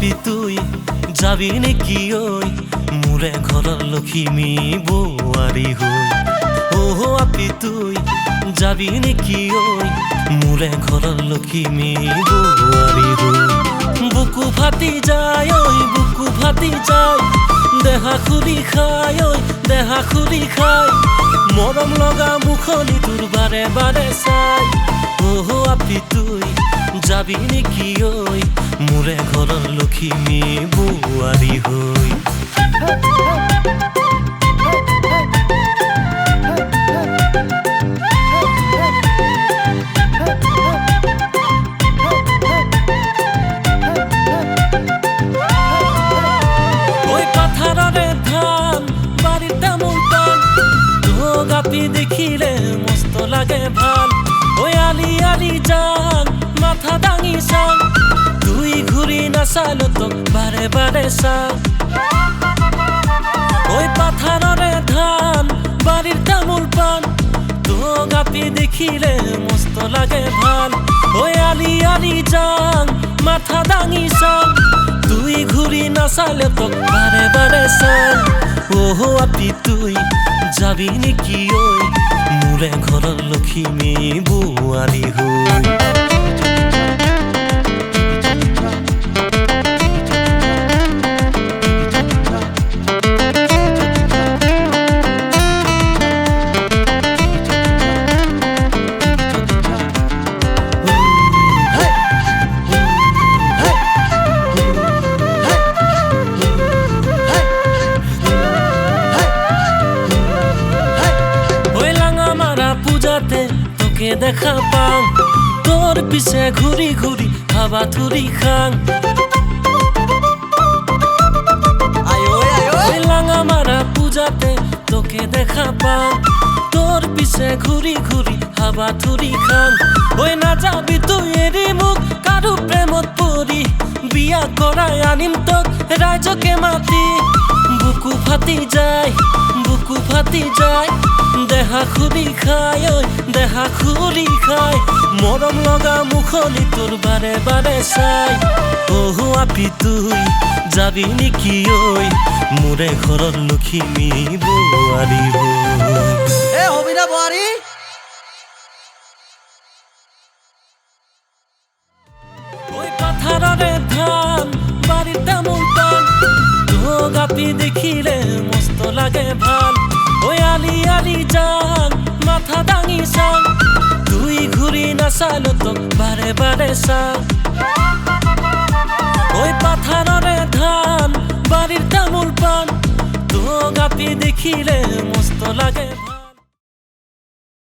আপি তুই যাবি নেকি ওই মোরে ঘৰৰ লখিমী বোৱাৰী হৈ আপি তুই যাবি নেকি ওই মোরে ঘৰৰ লখিমী বোৱাৰী হৈ বুকু ফাটি যায় ওই বুকু ফাটি যায় দেহা খুলি খায় ওই দেহা খুলি খায় মৰম লগা মুখনি তোৰ বাৰে বাৰে চাই আপি তুই যাবি নেকি ওই মোরে ঘৰৰ লখিমী বোৱাৰী হৈ দেখিলে মস্ত লাগে ভাল ওই আলি আলি যান মাথা দাঙি চাং তুই ঘুরি নাচালো তোক বারে বারে চাং ওই পাথাররে ধান বাড়ির তামোল পান তো গাপি দেখিলে মস্ত লাগে ভাল ওই আলি আলি যান মাথা দাঙি চাং তুই ঘুরি নাচালো তোক বারে বারে চাং আপি তুই যাবি নেকি ওই মোরে ঘৰৰ লখিমী বোৱাৰী হৈ তোকে দেখা পাং তোর পিছে ঘুরি ঘুরি হাবা থুরি খাং লাঙা মারা পূজাতে তোকে দেখা পাং তোর পিছে ঘুরি ঘুরি হাবা থুরি খাং ওই না যাবি তুই এরি মুখ কারু প্রেমত পৰি বিয়া করাই আনিম তোক রাইজকে মাতি বুকু ফাটি যায় বুকু ফাটি যায় দেহা খুলি খায় ওই দেহা খুলি খায় মৰম লগা মুখনি তোৰ বাৰে বাৰে চাই আপি তুই যাবি নেকি ওই মোৰে ঘৰৰ লখিমী বোৱাৰী হৈ হবি না বোৱাৰী ওই পাথাৰৰে ধান বাৰীৰ তামোল পান তো গাপি দেখিলে মস্ত লাগে ভাল ওই আলি আলি যান মাথা দাঙি চাং তুই ঘুরি নাচালো তোক বারে বারে চাং ওই পাথাররে ধান বাড়ির তামোল পান তো গাপি দেখিলে মস্ত লাগে।